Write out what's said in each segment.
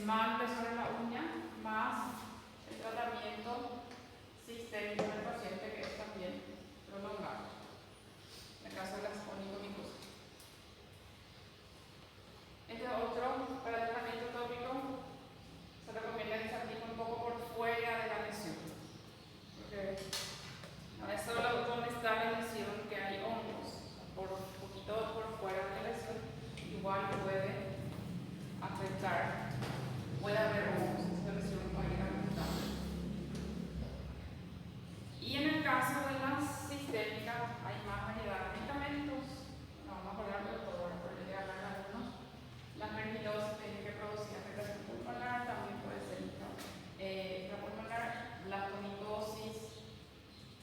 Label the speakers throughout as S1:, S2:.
S1: esmalte sobre la uña más el tratamiento sistémico del paciente, que es también prolongado en el caso de las onicomicosis. Este otro, para el tratamiento tópico, se recomienda que se aplique un poco por fuera de la lesión, porque no es solo donde está la lesión que hay hongos, por un poquito por fuera de la lesión igual puede afectar, puede haber hongos, esa lesión puede ir aumentando. Y en el caso de las sistémicas hay más variedad de medicamentos, no vamos a hablar de todo, por llegar a algunos. La mergilosis tiene que producir afectación pulmonar, también puede ser intrapulmonar. La tonicosis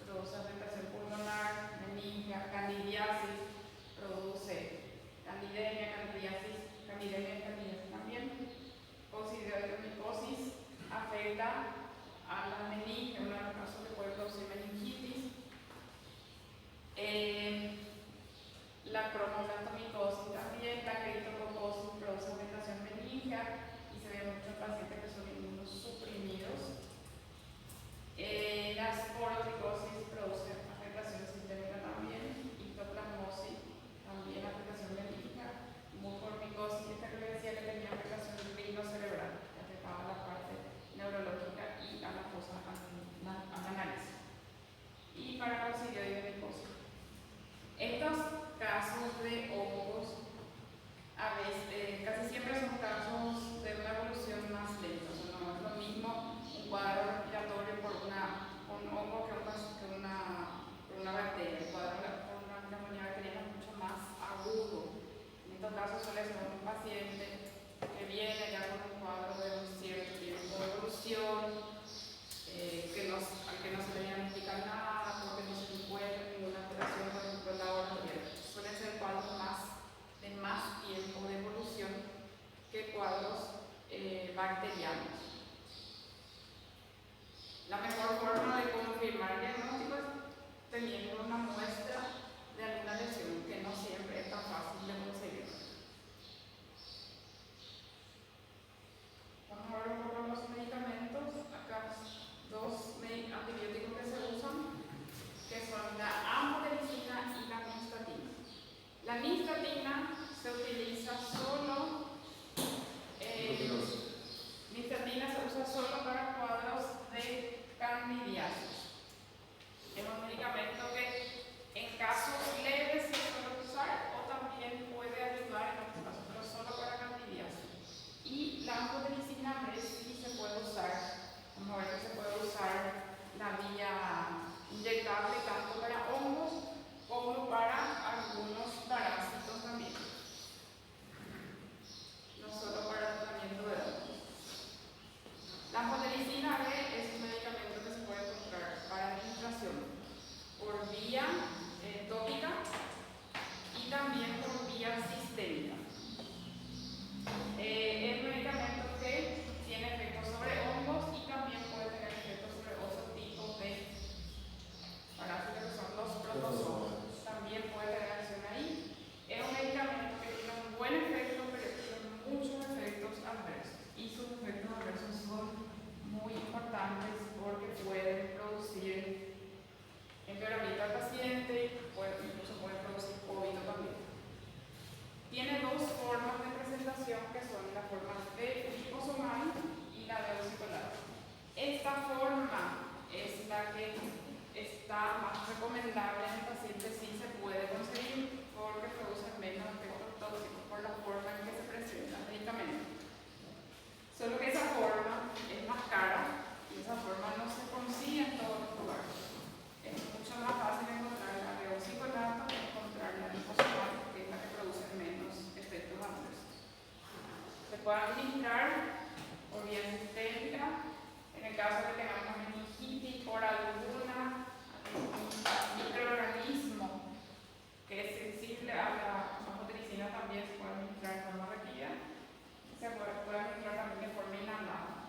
S1: produce afectación pulmonar, meningia, candidiasis produce candidemia, candidiasis también. Coccidioidomicosis afecta a la meninge, uno de los casos que puede producir meningitis. La cromoblastomicosis también, la criptococosis produce afectación meningea y se ve mucho en pacientes que son inmunosuprimidos. La sporotricosis produce afectación sistémica también, histoplasmosis también afectación meningea, mucormicosis, esta que le decía que tenía afectación cerebral, que afectaba la parte neurológica y a la fosa a la nariz. Y para coccidioidomicosis. Estos casos de hongos a veces, casi siempre son casos de una evolución más lenta, o sea, no es lo mismo un cuadro respiratorio por un hongo que por una bacteria. El cuadro por una neumonía bacteriana es mucho más agudo. En estos casos suele ser un paciente que viene ya con un cuadro de un cierto tiempo de evolución, al que no se le diagnostica nada, porque no se encuentra ninguna alteración, por ejemplo, en la oratoria. Suelen ser cuadros de más tiempo de evolución que cuadros bacterianos. La mejor forma de confirmar el diagnóstico es teniendo una muestra de alguna lesión, que no siempre es tan fácil de conseguir. Vamos a ver un poco los medicamentos. Acá dos antibióticos que se usan, que son la amoxicilina y la nystatina. La nystatina se utiliza solo, nystatina se usa solo para cuadros de candidiasis. Es un medicamento que en casos leves se suele usar o también puede ayudar en otros casos, pero solo para candidiasis. Y la amoxicilina sí se puede usar, vamos a ver que se puede usar la vía inyectable tanto para hongos como para algunos parásitos también, no solo para el tratamiento de hongos. La amoxicilina B es un medicamento que se puede encontrar para administración por vía tópica y también por vía sistémica. Es un medicamento que tiene efectos sobre hongos y también puede tener efectos sobre otros tipos de parásitos que son los protozoos. También puede tener acción ahí. Es un medicamento que tiene un buen efecto, pero tiene muchos efectos adversos. Y sus efectos adversos son muy importantes porque pueden producir empeoramiento al paciente, incluso puede producir vómito también. Tiene dos formas de presentación, que son la forma de liposomal y la de oxicolato. Esta forma es la que está más recomendable en el paciente, si se puede conseguir, porque produce menos efectos tóxicos por la forma en que se presenta el medicamento. Solo que esa forma es más cara y esa forma no se consigue en todos los lugares. Es mucho más fácil encontrar la de oxicolato que encontrar la liposomal, que es la que produce menos efectos adversos. Se puede administrar por vía sistémica en el caso de que tengamos meningitis por algún microorganismo que es sensible a la amoxicilina. También se puede administrar de forma rápida. Se puede administrar también de forma inhalada.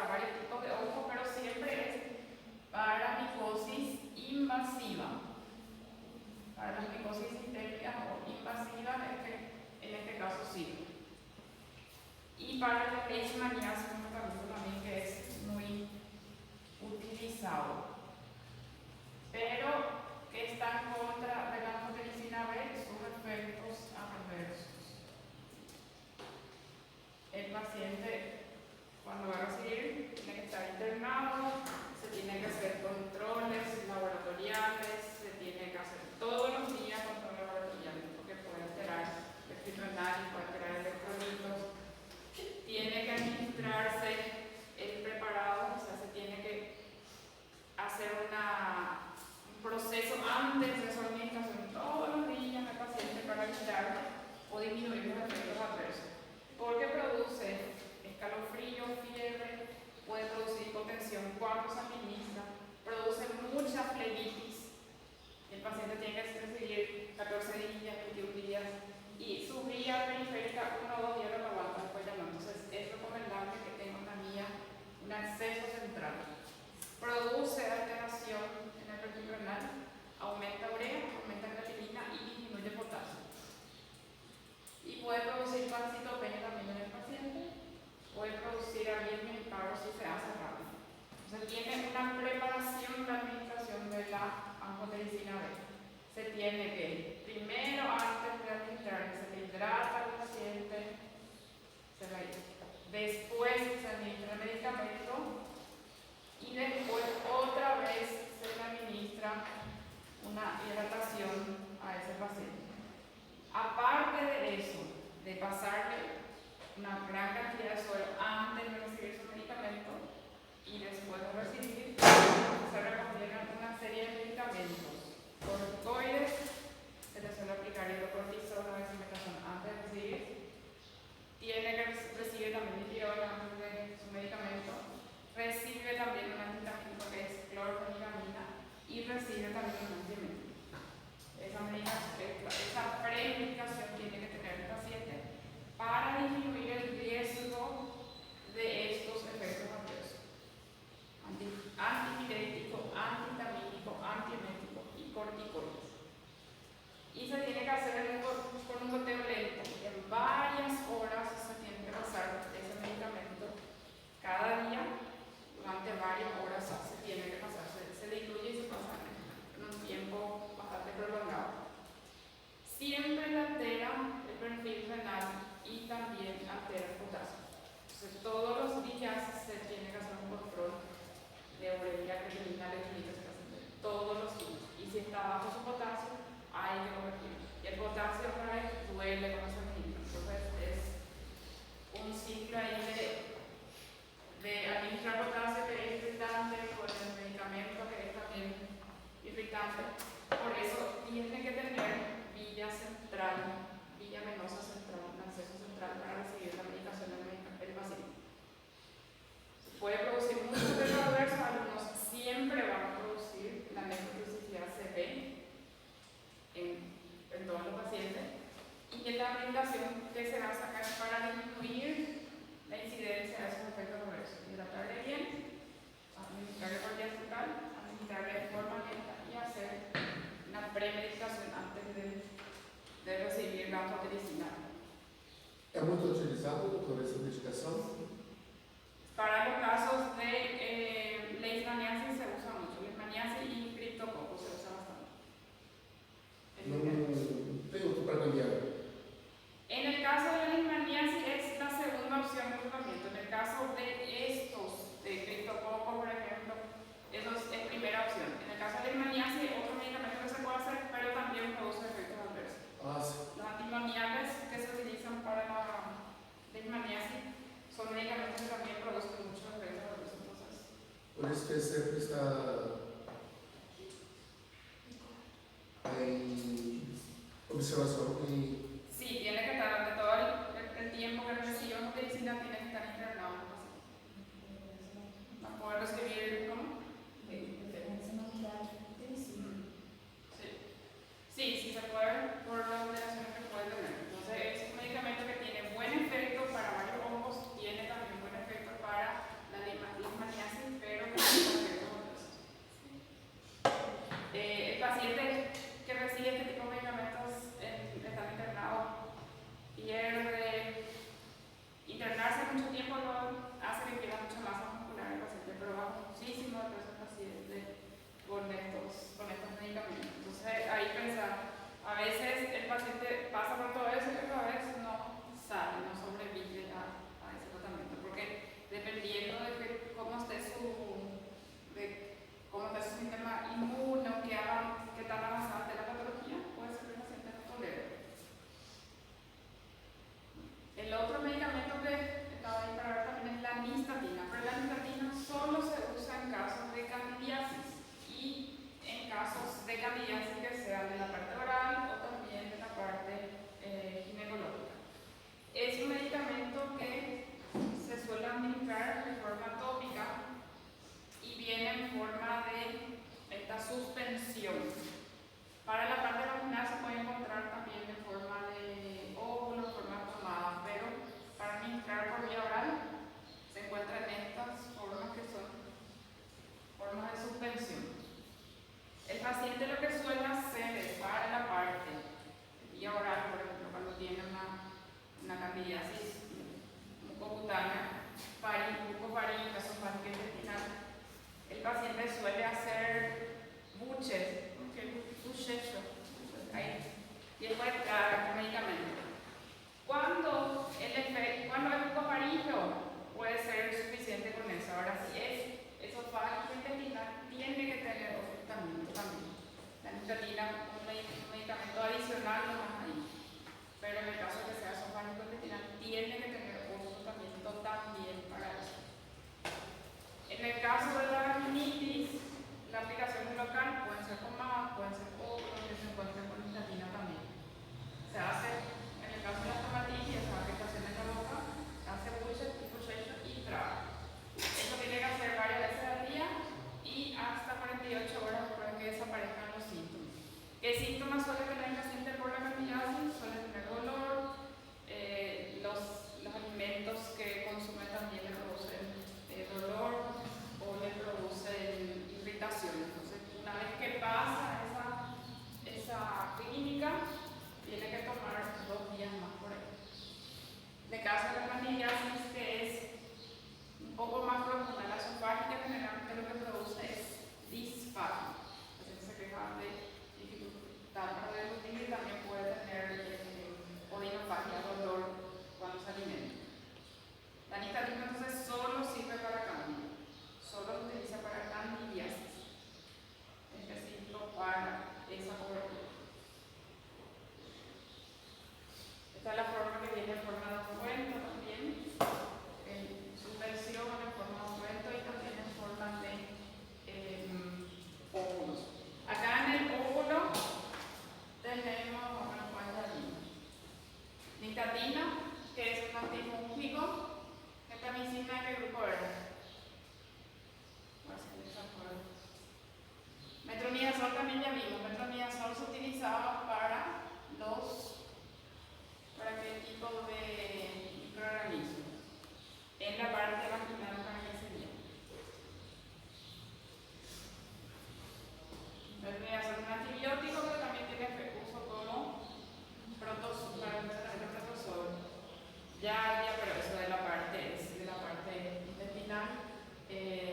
S1: para varios tipos de hongos, pero siempre es para micosis invasiva. Para las micosis sistémicas o invasivas, en este caso sí. Y para la leishmaniasis, un tratamiento también que es muy utilizado, pero que está en contra de la anfotericina B, sus efectos adversos. El paciente, cuando va a recibir, tiene que estar internado, se tiene que hacer controles laboratoriales, se tiene que hacer todos los días controles laboratoriales, porque puede alterar el filtro renal, puede alterar electrolitos. Tiene que administrarse el preparado, o sea, se tiene que hacer un proceso antes de su administración todos los días al paciente para evitar o disminuir los efectos adversos. Porque produce escalofrío, fiebre, puede producir hipotensión cuando se administra, produce mucha flebitis. El paciente tiene que recibir 14 días, 21 días y su vía periférica 1 o 2 días lo aguanta, después ya no. Entonces es recomendable que tenga una vía, un acceso central. Produce alteración en el perfil renal, aumenta urea, aumenta creatinina y disminuye potasio. Y puede producir pancitopenia también en el paciente, puede producir arritmia y paro si se hace rápido. Entonces tiene una preparación de administración de la anfotericina B. Se tiene que, primero antes de administrar, se le hidrata al paciente, después se administra el medicamento y después otra vez se le administra una hidratación a ese paciente. Aparte de eso, de pasarle una gran cantidad de suero antes de recibir su medicamento y después de recibir, se recomiendan una serie de medicamentos. Corticoides, se le suele aplicar hidrocortisona o dexametasona antes de recibir. Tiene que recibir también dipirona antes de su medicamento. Recibe también un antihistamínico que es clorfeniramina y recibe también un antiemetico. Esa premedicación tiene que tener el paciente para disminuir el riesgo de estos efectos adversos. Antipirético, antihistamínico, antiemético y corticoides. Y se tiene que hacer con un goteo lento. En varias horas se tiene que pasar ese medicamento cada día, durante varias horas se tiene que pasar, se diluye y se pasa en un tiempo bastante prolongado. Siempre altera el perfil renal y también altera el potasio. Entonces, todos los días se tiene que hacer un control de urea, creatinina, electrolitos, todos los días. Y si está bajo su potasio, hay que corregir. Y el potasio otra vez duele con los medicamentos. Entonces, es un ciclo ahí de administrar potasio que es irritante, con el medicamento que es también irritante. Por eso tiene que tener vía central, vía venosa central, un acceso central para recibir la medicación del paciente. Puede producir muchos efectos adversos, algunos siempre van a producir la nefrotoxicidad CV en todos los pacientes, y que la medicación que se va a sacar para disminuir la incidencia de esos efectos adversos. Hidratarle bien, administrarle por vía central, administrarle de forma lenta y hacer una premedicación antes de recibir la anfotericina.
S2: É muito utilizado, doutor, essa medicação?
S1: Para los casos de leishmaniasis se usa mucho. Leishmaniasis y criptococcus se usa bastante.
S2: Não tem outro para cambiar?
S1: En el caso de la leishmaniasis es la segunda opción de tratamiento. En el caso de estos, de criptococcus, por ejemplo, eso es primera opción. En el caso de leishmaniasis, otro medicamento que se puede hacer, pero también produce efectos adversos.
S2: Sí.
S1: Los antimoniales que se utilizan para la leishmaniasis son medicamentos que también producen muchos efectos adversos.
S2: Por isso que sempre está em observação e...
S1: Sí, tiene que estar durante todo el tiempo que recibe medicina, tiene que estar internado. No puede recibir, ¿cómo? Sí, se puede por las alteraciones que puede tener. Entonces es un medicamento que tiene buen efecto para varios hongos, tiene también buen efecto para la Para la parte vaginal se puede encontrar también en forma de óvulo, en forma de pomada, pero para administrar por vía oral se encuentran estas formas que son formas de suspensión. El paciente lo que suele hacer es para la parte vía oral, por ejemplo, cuando tiene una candidiasis mucocutánea, bucofaríngea, esofágica intestinal, el paciente suele hacer buches, ahí, y después cada medicamento. Cuando el bucofaríngeo puede ser suficiente con eso. Ahora, si es esofágico intestinal, tiene que tener otro tratamiento también. La nicotina, un medicamento adicional nomás ahí. Pero en el caso de que sea esofágico intestinal, tiene que tener otro tratamiento también para eso. En el caso de la vaginitis, la aplicación local pueden ser pomadas, pueden ser óvulos que se encuentran con nicotina también. Se hace, en el caso de la estomatitis, la aplicación en la boca, se hace buches, y traba. Eso tiene que hacer varias veces al día y hasta 48 horas para que desaparezcan los síntomas. ¿Qué síntomas suele tener el paciente por la candidiasis? Suele tener dolor, los alimentos que consume también le producen dolor o le producen irritación. Entonces, una vez que pasa esa clínica, tiene que tomar 2 días más por ahí. En el caso de la candidiasis, que es un poco más profunda, la esofágica generalmente lo que produce es disfagia. Entonces se queja de dificultad para deglutir y también puede tener odinofagia, dolor cuando se alimenta. La nicotina entonces solo sirve para cándida, solo se utiliza para candidiasis, específico para esa cobertura. Esta es la forma que viene en forma de ungüento también, en suspensión en forma de ungüento y también en forma de óvulos. Acá en el óvulo tenemos, bueno, ¿cuál es la nicotina, que es un antifúngico. Gentamicina, ¿qué grupo era? Metronidazol también ya vimos. Metronidazol se utilizaba para qué tipo de microorganismos. En la parte vaginal, ¿para qué sería? Metronidazol es un antibiótico, pero también tiene uso como protozoo, para el tratamiento de protozoo. Ya, pero eso de la parte intestinal,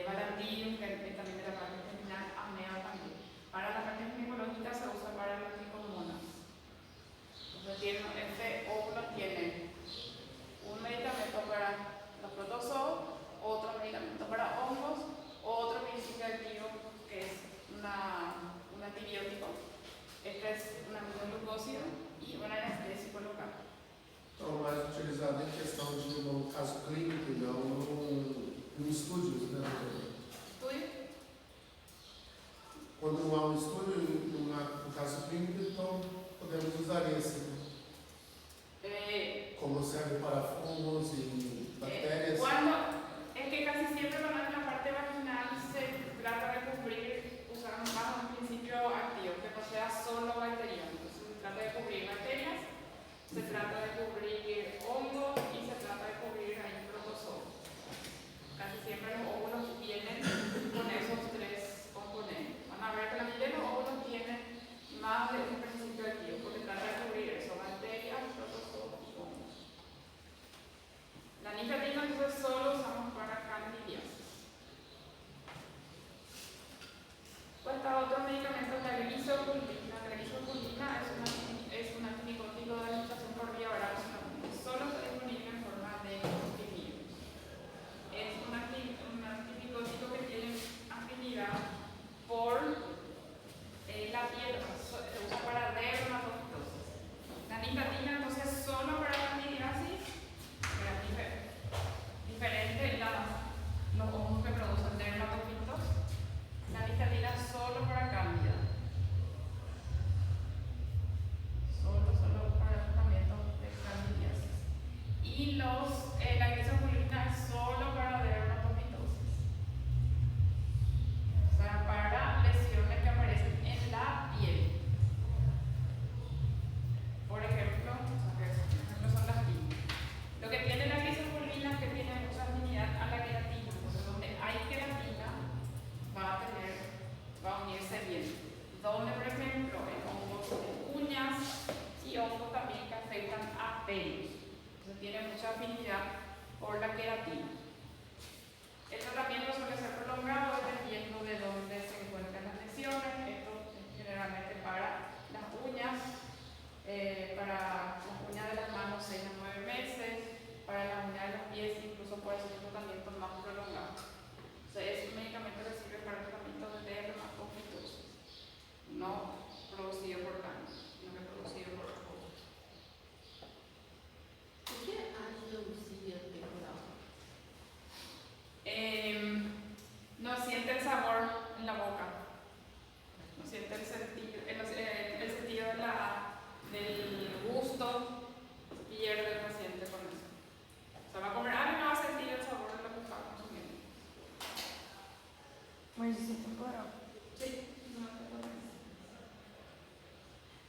S1: Valandium, que también de la parte intestinal, amea también. Para la parte ginecológica se usa para las tricomonas. Entonces, este óvulo tiene un medicamento para los protozoos, otro medicamento para hongos, otro principio activo que es un antibiótico. Este es un aminoglucósido y un anestésico local.
S2: Então, mais utilizado em questão de no caso clínico e não no estúdio, né, doutora?
S1: Estúdio?
S2: Quando não há um estúdio, no caso clínico, então podemos usar esse. Como serve para fungos e bactérias.
S1: Es que casi siempre cuando en la parte vaginal se trata de cubrir, usando más un principio activo, que no sea solo bacteriano. Entonces se trata de cubrir bacterias, se trata de cubrir hongos y se trata de cubrir ahí protozoos. Casi siempre los óvulos vienen con esos 3 componentes. Van a ver que la mayoría de los óvulos tienen más de un principio activo, porque trata de cubrir eso, bacterias, protozoos y hongos. La Mas isso é temporal. Sim, não é temporal.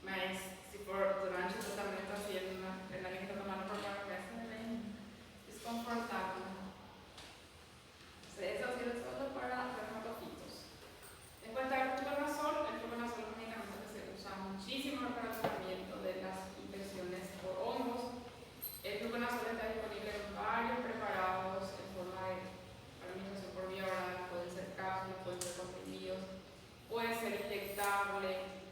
S1: Mas se for durante o tratamento assim, el alimento tomado por varios meses é bem desconfortável. Eso ha sido solo para dermatofitos. Después está el fluconazol. El fluconazol es un medicamento que se usa muchísimo para el tratamiento de las infecciones por hongos. El fluconazol está disponible en varios preparados en forma de administración por vía oral, pueden ser cápsulas, pueden ser comprimidos, puede ser inyectable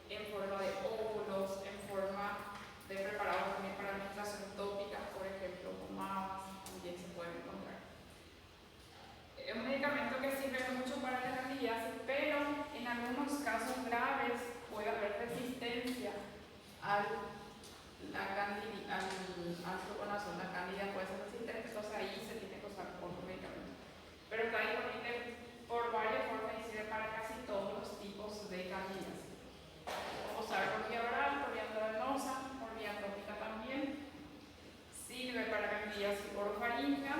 S1: en forma de óvulos, en forma de preparados también para administración tópica, por ejemplo, pomadas, también se pueden encontrar. Es un medicamento que sirve mucho para la candidiasis, pero en algunos casos graves puede haber resistencia al fluconazol. La candida puede ser resistente, entonces ahí se tiene que usar otro medicamento. Pero está disponible por varias formas y sirve para casi todos los tipos de candidiasis. Vamos a ver por vía oral, por vía endovenosa, por vía tópica también. Sirve para candidiasis orofaríngea,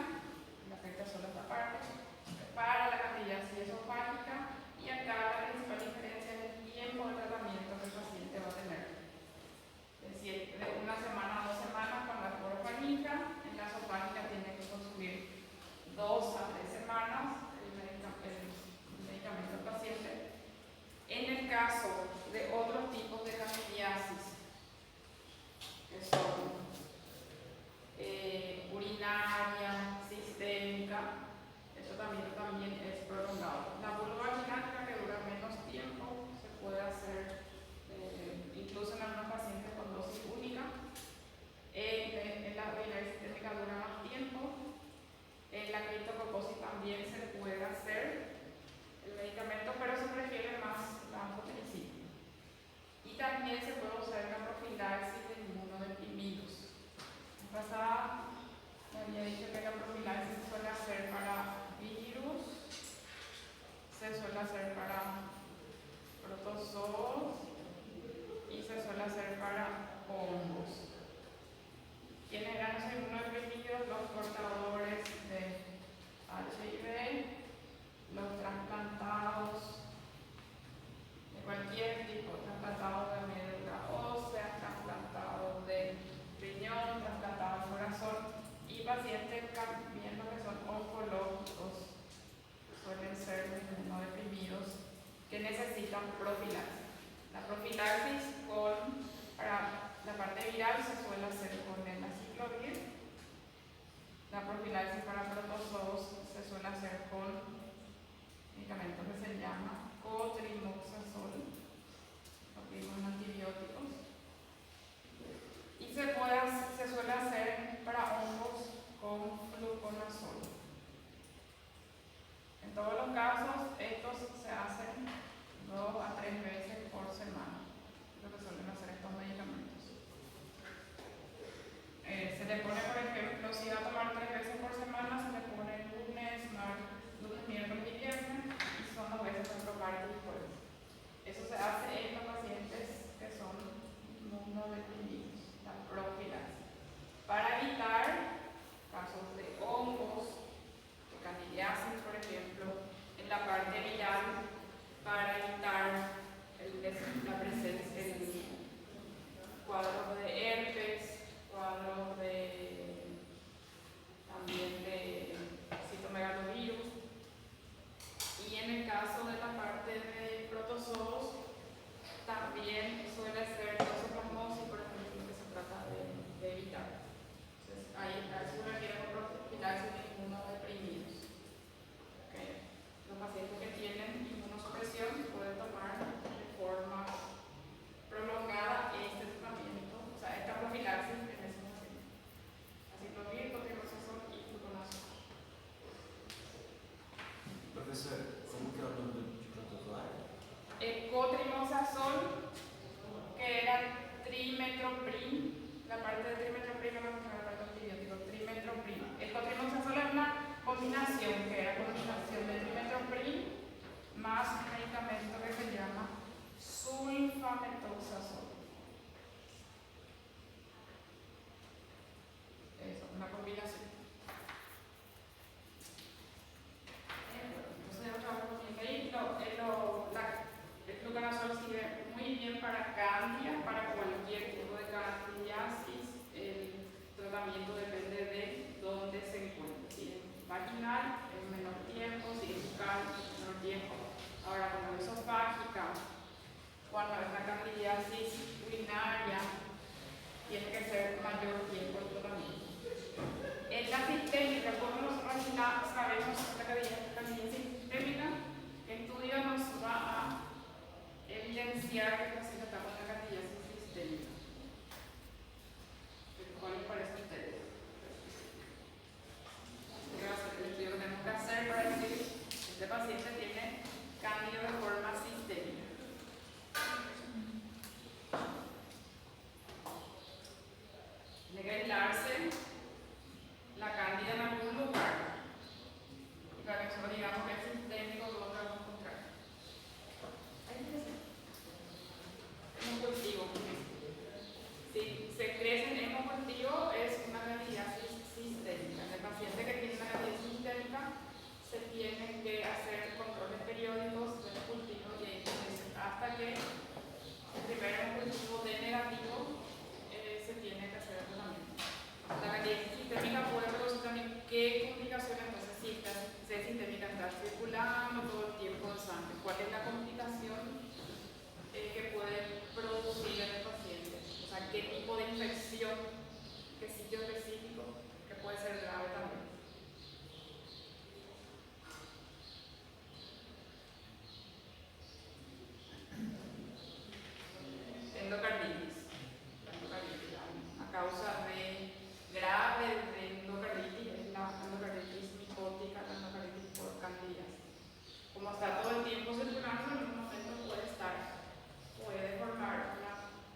S1: la afecta solo esta parte, para la candidiasis esofágica, y acá la principal diferencia es el tiempo de tratamiento que el paciente va a tener. Es decir, de una semana a 2 semanas con la orofaríngea. En la esofágica tiene que consumir 2 a 3 semanas el medicamento del paciente. En el caso de otros tipos de candidiasis, que son urinaria, sistémica, eso también es prolongado. La vulvovaginálica, que dura menos tiempo, se puede hacer incluso en algunos pacientes con dosis única. En la urinaria sistémica dura más tiempo. En la criptococosis también se puede hacer el medicamento, pero se prefiere más la anfotericina. Y también se puede usar en la profilaxis de inmunodeprimidos. En pasada me había dicho que la profilaxis se suele hacer para virus, se suele hacer para protozoos y se suele hacer para hongos. Quienes eran los inmunodeprimidos, los portadores de HIV, los trasplantados de cualquier tipo, trasplantados de médula ósea, trasplantados de riñón, trasplantados de corazón, y pacientes también lo que son oncológicos, suelen ser inmunodeprimidos que necesitan profilaxis. La profilaxis para la parte viral se suele hacer con el aciclovir. La profilaxis para protozoos se suele hacer con medicamento que se llama cotrimoxazol, lo que son antibióticos. Y se suele hacer para hongos con fluconazol. En todos los casos, estos se hacen 2 a 3 veces por semana, lo que suelen hacer estos medicamentos. Se le pone, por ejemplo, si va a tomar 3 veces por semana, se le pone lunes, miércoles y viernes, y son 2 veces por parte y jueves. Eso se hace en los pacientes que son inmunodeprimidos, la profilaxis, para evitar casos de hongos, de candidiasis, por ejemplo, en la parte viral, para evitar la presencia de cuadros de herpes, cuadros también de citomegalovirus. Y en el caso de la parte de protozoos, también suele ser toxoplasmosis, por ejemplo, que se trata de evitar. Entonces, ahí se requiere profilaxis de inmunodeprimidos. Okay. Los pacientes que tienen inmunosupresión pueden tomar de forma prolongada este tratamiento, o sea, esta profilaxis en ese paciente. Aciclovir, cotrimoxazol y fluconazol.
S3: Profesor, ¿cómo quedó el nombre de protozoo?
S1: El cotrimoxazol, que era trimetoprim, la parte de trimetoprim no me la parte antibiótico, trimetoprim. El cotrimoxazol es una combinación, que era combinación de trimetoprim más un medicamento que se llama sulfametoxazol. Eso, una combinación. Entonces, otra vez ahí, vaginal en menor tiempo, cervical en menor tiempo. Ahora, cuando es esofágica, cuando es una candidiasis urinaria, tiene que ser mayor tiempo el tratamiento. En la sistémica, como nosotros sabemos la candidiasis sistémica, el estudio nos va a evidenciar que el paciente está con la candidiasis sistémica. ¿Cuál les parece a ustedes? ¿Qué va a ser el estudio que tenemos que hacer para decir que este paciente tiene cándido de forma sistémica? Tiene que aislarse la cándida en algún lugar. Y para que nosotros digamos que es sistémico, ¿dónde vamos a encontrar? Ahí dice. En un cultivo. Si se crece en un cultivo, es una candidiasis sistémica. En el paciente que tiene una candidiasis sistémica, se tienen que hacer controles periódicos del cultivo y hasta que el primer cultivo dé negativo, se tiene que hacer el tratamiento. La candidiasis sistémica puede producir también qué complicaciones, entonces si es sistémica, está circulando todo el tiempo en sangre. ¿Cuál es la complicación que puede producir en el paciente? O sea, qué tipo de infección, qué sitio específico, que puede ser grave también. Endocarditis. A causa de grave de endocarditis, es la endocarditis micótica, la endocarditis por candidiasis. Como está todo el tiempo circulando, en un momento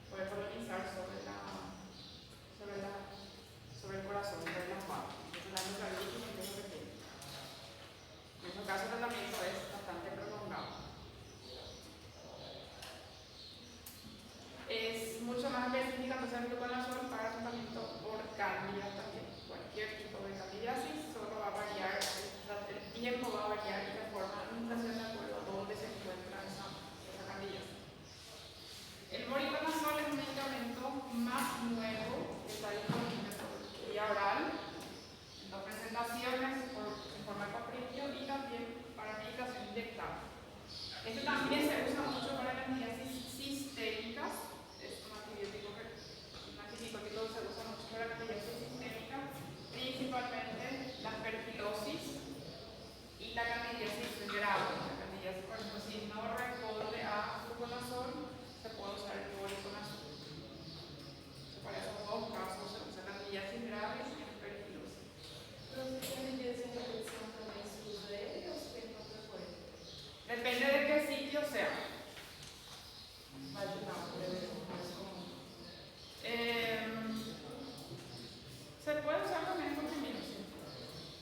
S1: puede colonizar sobre el corazón, sobre las manos. Entonces la endocarditis es lo que tiene. En esos casos el tratamiento es bastante prolongado. Es mucho más específica, entonces el gluconazol para tratamiento por cándida también. Cualquier tipo de candidiasis solo va a variar, el tiempo va a variar y la forma de administración de acuerdo a dónde se encuentra esa candidiasis. El voriconazol es un medicamento más nuevo que está disponible por vía oral, en dos presentaciones en forma de comprimido y también para medicación inyectable. Este también se usa mucho para candidiasis sistémicas. Es un antibiótico que se usa mucho para candidiasis sistémica, principalmente la aspergilosis y la candidiasis grave. La candidiasis, por ejemplo, si no responde a fluconazol, se puede usar el voriconazol. Para esos dos casos se usa candidiasis grave y aspergilosis.
S4: Entonces, candidiasis infección también se usa de ellos, ¿qué no se puede?
S1: Depende de qué sitio sea. Se puede usar también en comprimido, sí.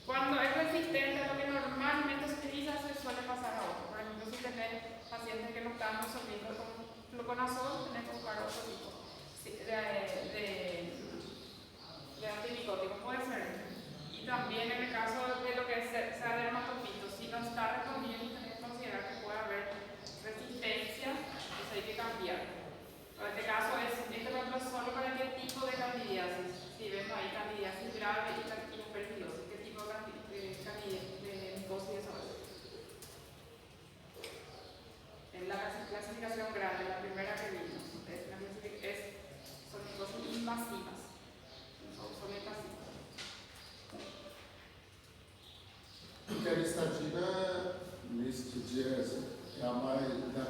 S1: Cuando es resistente a lo que normalmente se utiliza, se suele pasar a otro. Por ejemplo, si tenés pacientes que no están absorbiendo con fluconazol, tenés que buscar otro tipo de antimicótico, puede ser. Y también en el caso de lo que sea dermatopito, si no está respondiendo, tenés que considerar que puede haber resistencia, entonces hay que cambiar. En este caso es, por ejemplo, solo para qué tipo de candidiasis. Si vemos ahí candidiasis grave y aspergilosis, ¿qué tipo de micosis es ahora? En la clasificación grande, la primera que vimos, son micosis invasivas. Son invasivas.
S2: Porque a listadina, listidíase, da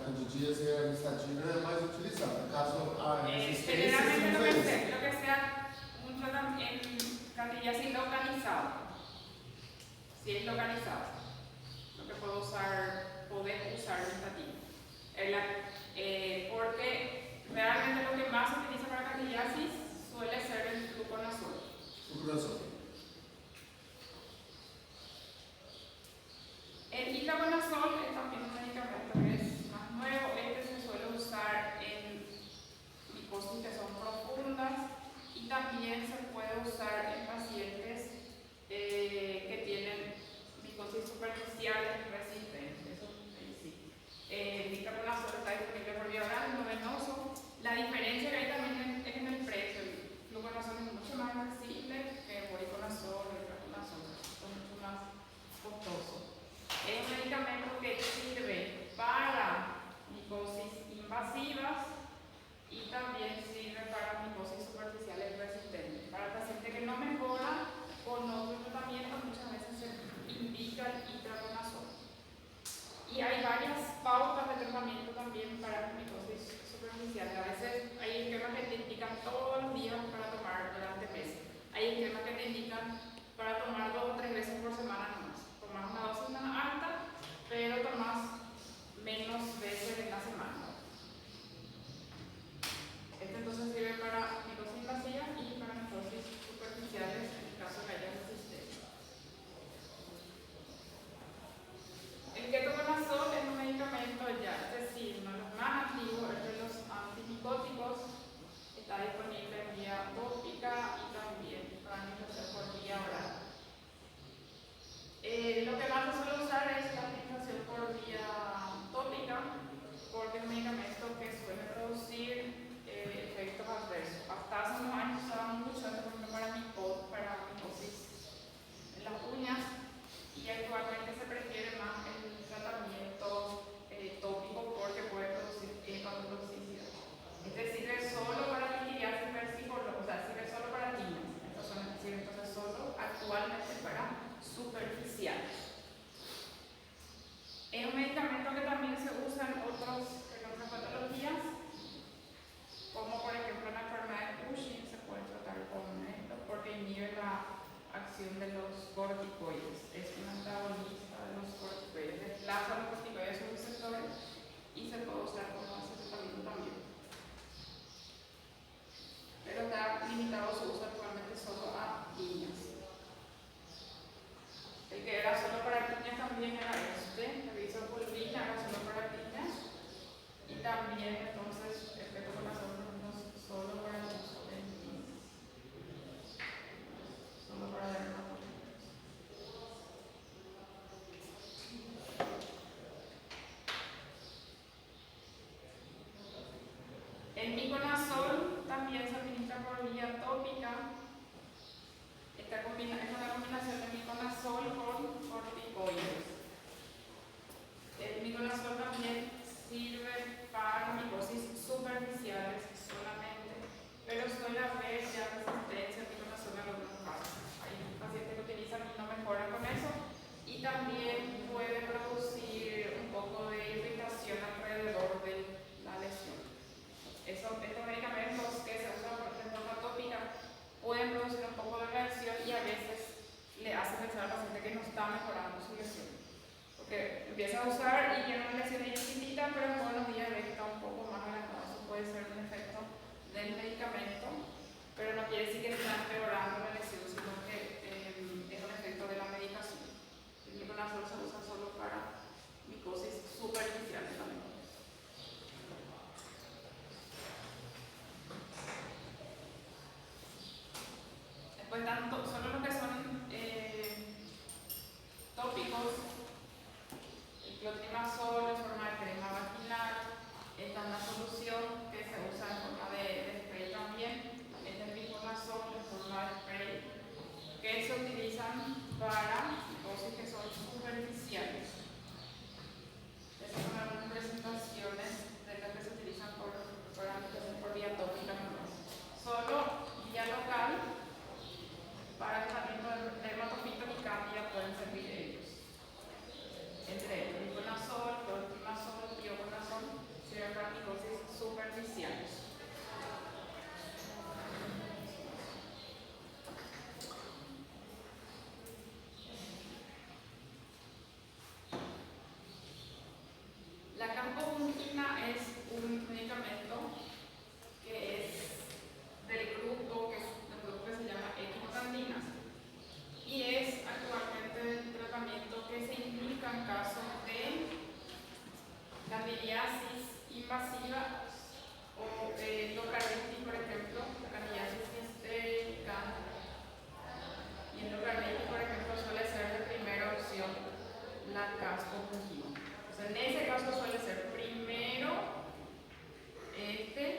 S2: candidíase, a listadina é mais utilizada. Caso a resistência
S1: generalmente lo que sea un tratamiento en candidiasis localizada. Si es localizado, lo que podemos usar listatina. Porque realmente lo que más se utiliza para candidiasis suele ser el fluconazol.
S2: Fluconazol.
S1: El itraconazol es también un medicamento que es más nuevo. Este se suele usar en micosis que son profundas y también se puede usar en pacientes que tienen micosis superficiales resistentes. Y hay varias pautas de tratamiento también para micosis superficial. A veces hay esquemas que te indican todos los días para tomar durante meses. Hay esquemas que te indican para tomar 2 o 3 veces por semana nomás. Tomas una dosis más alta, pero tomas menos veces en la semana. Este entonces sirve para micosis invasiva y para micosis superficiales en el caso de que haya resistencia. El ketoconazol es un medicamento ya, es decir, uno de los más activos es de los antimicóticos. Está disponible en vía tópica y también para administración por vía oral. Lo que más se suele usar es la administración por vía tópica, porque es un medicamento que suele producir efectos adversos. Hasta hace unos años se usaba mucho, por ejemplo, para micosis en las uñas, y actualmente se prefiere más el tratamiento tópico porque puede producir hepatotoxicidad. Este sirve solo para litigiasis versicolor, o sea, sirve solo para tiñas. Entonces solo actualmente para superficiales. Es un medicamento que también se usa en otras patologías, como por ejemplo la enfermedad de Cushing se puede tratar con esto porque inhibe la acción de los corticoides. Es un antagonista de los corticoides, desplaza los corticoides sus receptores y se puede usar como ese tratamiento también. Pero está limitado su uso actualmente solo a tiñas. El que era solo para tiñas también era este, el isopulvina era solo para tiñas, y también entonces el ketoconazol solo para el uso en tiñas, solo para dermatología. El miconazol también se administra por vía tópica. Es una combinación de miconazol con corticoides. El miconazol también sirve para micosis superficiales solamente, pero suele haber ya resistencia al miconazol en algunos casos. Hay pacientes que utilizan y no mejoran con eso, y también puede producir un poco de irritación alrededor de la lesión. Estos medicamentos que se usan de forma tópica pueden producir un poco de reacción y a veces le hacen pensar al paciente que no está mejorando su lesión. Porque empieza a usar y tiene una lesión chiquitita, pero en buenos días ve que está un poco más agrandado. Eso puede ser un efecto del medicamento, pero no quiere decir que está empeorando la lesión, sino que es un efecto de la medicación. El miconazol se usa solo para micosis superficiales también. Después tanto, solo lo que son tópicos, el clotrimazol en forma de crema vaginal, esta es una solución que se usa en forma de spray también, este es el miconazol en forma de spray, que se utilizan para micosis que son superficiales. Estas son algunas presentaciones de las que se utilizan por vía tópica. Solo vía local, para tratamiento de dermatofito y cándida pueden servir ellos. Entre ellos, miconazol, clotrimazol, ioconazol sirven para micosis superficiales. La campofungina es un medicamento que es del grupo que se llama equinocandinas, y es actualmente el tratamiento que se indica en caso de candidiasis invasiva o endocarditis, por ejemplo, la candidiasis histérica. Y endocarditis, por ejemplo, suele ser de primera opción la campofungina. O sea, en ese caso suele ser primero este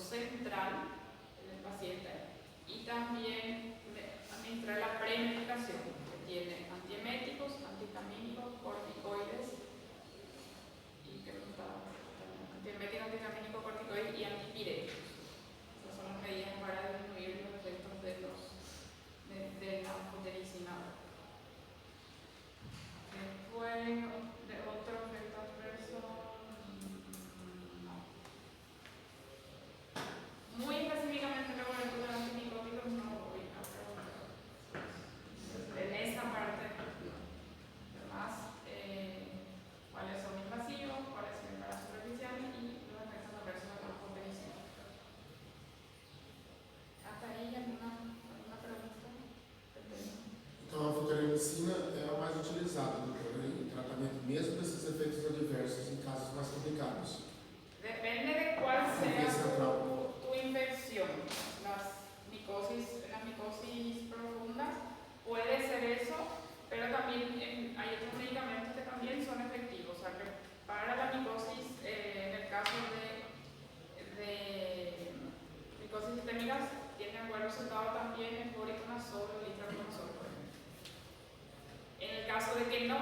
S1: central del paciente y también administrar la premedicación, que tiene antieméticos, antihistamínicos, corticoides y que no está antiemético, antihistamínico, corticoides y antipiréticos. Esas son las medidas para disminuir los efectos de la anfotericina. Después de otro efecto adverso, no. Muy específicamente luego de los antimicóticos no voy a preguntar. En esa parte, además, cuáles son invasivos, cuáles son para superficiales y los efectos adversos de la anfotericina. Hasta ahí alguna pregunta.
S2: Então a anfotericina é a mais utilizada, doutora, em tratamento mesmo desses efeitos adversos em casos mais complicados.
S1: Depende de cuál sea tu infección. Las micosis profundas puede ser eso, pero también hay otros medicamentos que también son efectivos. O sea, que para la micosis, en el caso de micosis sistémicas, tienen buen resultado también el fluoriconazol o el itraconazol, por ejemplo. En el caso de que no